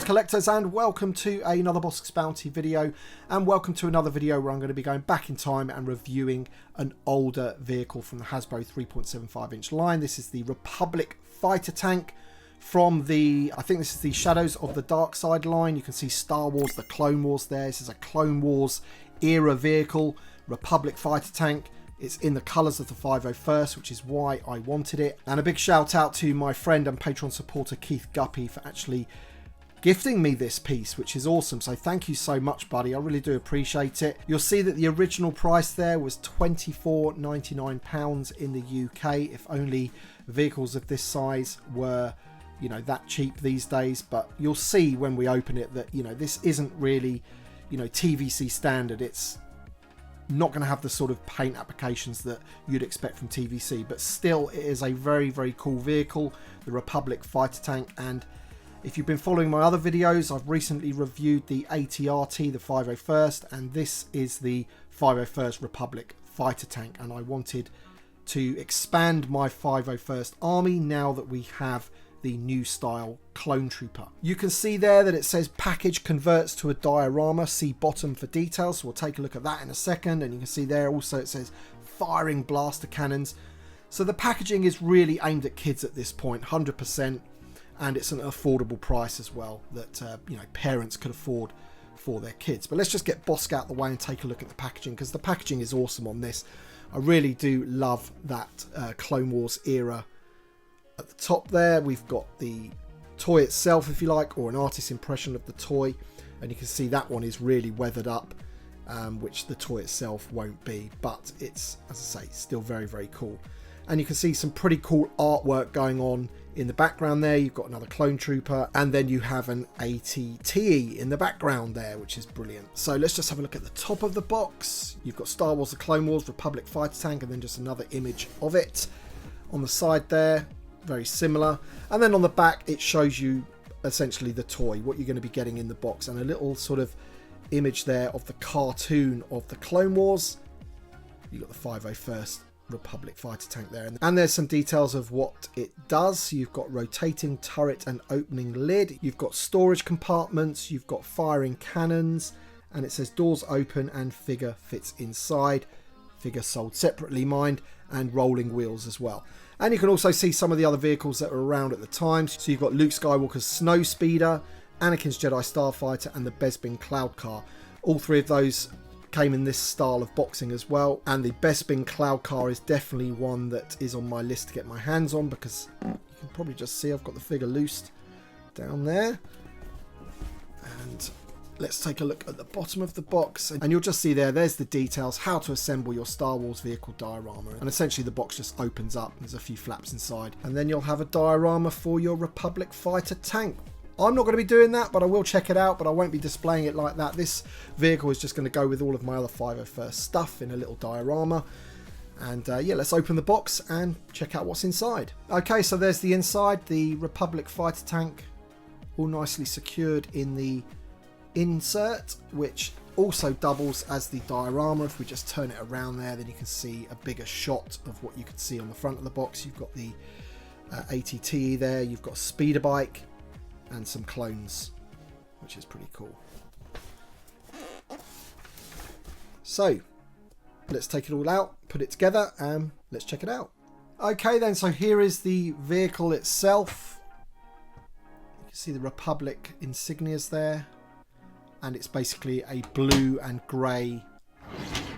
collectors, and welcome to another Bossk's Bounty video, and welcome to another video where I'm going to be going back in time and reviewing an older vehicle from the Hasbro 3.75 inch line. This is the Republic fighter tank from the, I think this is the Shadows of the Dark Side line. You can see Star Wars, the Clone Wars there. This is a Clone Wars era vehicle, Republic fighter tank. It's in the colours of the 501st, which is why I wanted it. And a big shout out to my friend and Patreon supporter Keith Guppy for actually gifting me this piece, which is awesome. So thank you so much, buddy. I really do appreciate it. You'll see that the original price there was £24.99 in the UK. If only vehicles of this size were, you know, that cheap these days. But you'll see when we open it that, you know, this isn't really, you know, TVC standard. It's not going to have the sort of paint applications that you'd expect from TVC, but still it is a very, very cool vehicle, the Republic fighter tank. And if you've been following my other videos, I've recently reviewed the ATRT, the 501st, and this is the 501st Republic fighter tank, and I wanted to expand my 501st army now that we have the new style clone trooper. You can see there that it says package converts to a diorama, see bottom for details, so we'll take a look at that in a second. And you can see there also it says firing blaster cannons. So the packaging is really aimed at kids at this point, 100%, and it's an affordable price as well that you know, parents could afford for their kids. But let's just get Bossk out the way and take a look at the packaging, because the packaging is awesome on this. I really do love that Clone Wars era. At the top there, we've got the toy itself, if you like, or an artist's impression of the toy. And you can see that one is really weathered up, which the toy itself won't be. But it's, as I say, still very, very cool. And you can see some pretty cool artwork going on in the background there. You've got another clone trooper, and then you have an ATTE in the background there, which is brilliant. So let's just have a look at the top of the box. You've got Star Wars, the Clone Wars, Republic fighter tank, and then just another image of it. On the side there, very similar, and then on the back it shows you essentially the toy, what you're going to be getting in the box, and a little sort of image there of the cartoon of the Clone Wars. You've got the 501st Republic fighter tank there, and there's some details of what it does. So you've got rotating turret and opening lid, you've got storage compartments, you've got firing cannons, and it says doors open and figure fits inside. Figure sold separately, mind, and rolling wheels as well. And you can also see some of the other vehicles that were around at the time. So you've got Luke Skywalker's Snow Speeder, Anakin's Jedi Starfighter, and the Bespin Cloud Car. All three of those came in this style of boxing as well. And the Bespin Cloud Car is definitely one that is on my list to get my hands on, because you can probably just see I've got the figure loosed down there. And let's take a look at the bottom of the box, and you'll just see there's the details, how to assemble your Star Wars vehicle diorama. And essentially the box just opens up, there's a few flaps inside, and then you'll have a diorama for your Republic fighter tank. I'm not going to be doing that, but I will check it out, but I won't be displaying it like that. This vehicle is just going to go with all of my other 501st stuff in a little diorama. And yeah, let's open the box and check out what's inside. Okay, so there's the inside, the Republic fighter tank, all nicely secured in the insert, which also doubles as the diorama. If we just turn it around there, then you can see a bigger shot of what you can see on the front of the box. You've got the ATTE there, you've got a speeder bike and some clones, which is pretty cool. So let's take it all out, put it together, and let's check it out. Okay then, so here is the vehicle itself. You can see the Republic insignias there, and it's basically a blue and grey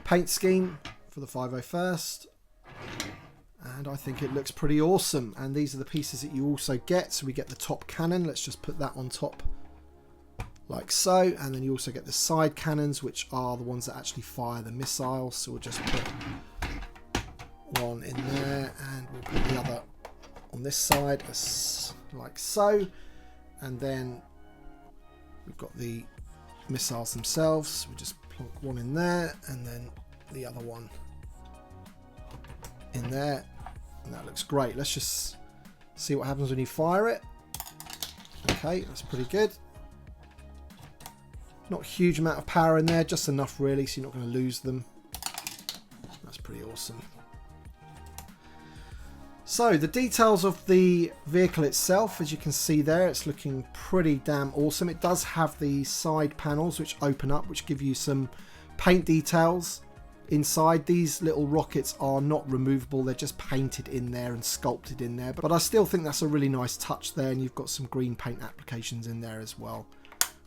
paint scheme for the 501st, and I think it looks pretty awesome. And these are the pieces that you also get. So we get the top cannon, let's just put that on top like so, and then you also get the side cannons, which are the ones that actually fire the missiles. So we'll just put one in there, and we'll put the other on this side like so, and then we've got the missiles themselves. We just plonk one in there, and then the other one in there, and that looks great. Let's just see what happens when you fire it. Okay, that's pretty good. Not a huge amount of power in there, just enough really, so you're not going to lose them. That's pretty awesome. So the details of the vehicle itself, as you can see there, it's looking pretty damn awesome. It does have the side panels which open up, which give you some paint details inside. These little rockets are not removable, they're just painted in there and sculpted in there. But I still think that's a really nice touch there, and you've got some green paint applications in there as well,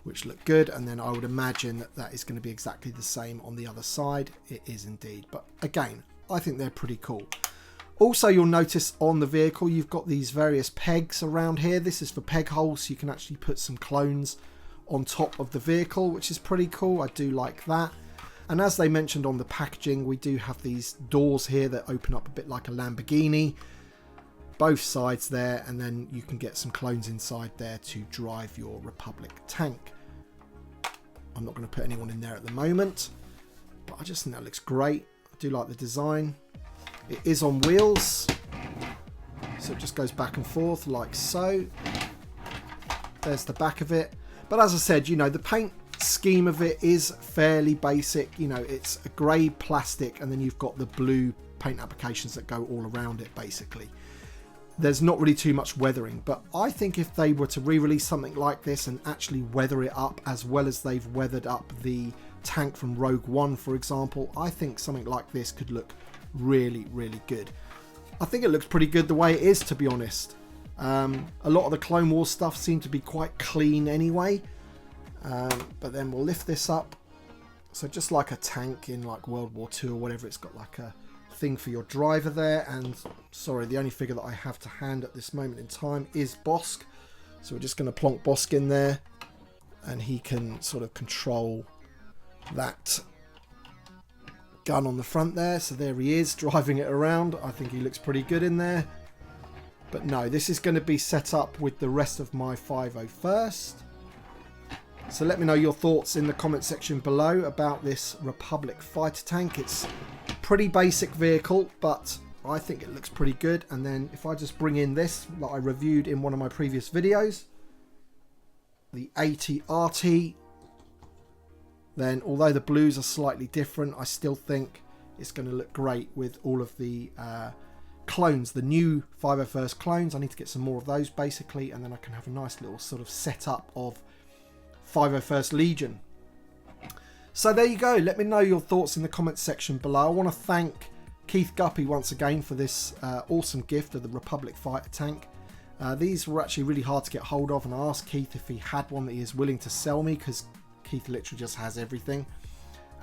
which look good. And then I would imagine that that is going to be exactly the same on the other side. It is indeed. But again, I think they're pretty cool. Also, you'll notice on the vehicle you've got these various pegs around here. This is for peg holes, so you can actually put some clones on top of the vehicle, which is pretty cool. I do like that. And as they mentioned on the packaging, we do have these doors here that open up a bit like a Lamborghini, both sides there, and then you can get some clones inside there to drive your Republic tank. I'm not going to put anyone in there at the moment, but I just think that looks great. I do like the design. It is on wheels, so it just goes back and forth like so. There's the back of it. But as I said, you know, the paint scheme of it is fairly basic. You know, it's a grey plastic, and then you've got the blue paint applications that go all around it, basically. There's not really too much weathering, but I think if they were to re-release something like this and actually weather it up as well as they've weathered up the tank from Rogue One, for example, I think something like this could look really, really good. I think it looks pretty good the way it is, to be honest. A lot of the Clone Wars stuff seemed to be quite clean anyway. But then we'll lift this up. So just like a tank in like World War II or whatever, it's got like a thing for your driver there. And sorry, the only figure that I have to hand at this moment in time is Bossk. So we're just going to plonk Bossk in there, and he can sort of control that gun on the front there. So there he is driving it around. I think he looks pretty good in there. But no, this is going to be set up with the rest of my 501st. So let me know your thoughts in the comment section below about this Republic fighter tank. It's a pretty basic vehicle, but I think it looks pretty good. And then if I just bring in this that I reviewed in one of my previous videos, the AT-RT, then although the blues are slightly different, I still think it's going to look great with all of the clones, the new 501st clones. I need to get some more of those basically, and then I can have a nice little sort of setup of 501st Legion. So there you go. Let me know your thoughts in the comments section below. I want to thank Keith Guppy once again for this awesome gift of the Republic fighter tank. These were actually really hard to get hold of, and I asked Keith if he had one that he is willing to sell me, because Keith literally just has everything,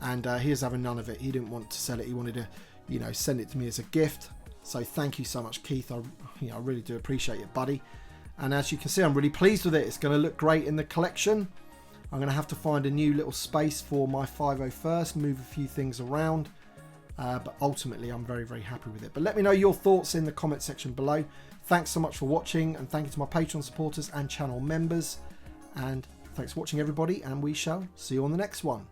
and he is having none of it. He didn't want to sell it. He wanted to, you know, send it to me as a gift. So thank you so much, Keith. I really do appreciate it, buddy. And as you can see, I'm really pleased with it. It's going to look great in the collection. I'm going to have to find a new little space for my 501st, move a few things around. But ultimately, I'm very, very happy with it. But let me know your thoughts in the comment section below. Thanks so much for watching, and thank you to my Patreon supporters and channel members. And thanks for watching, everybody, and we shall see you on the next one.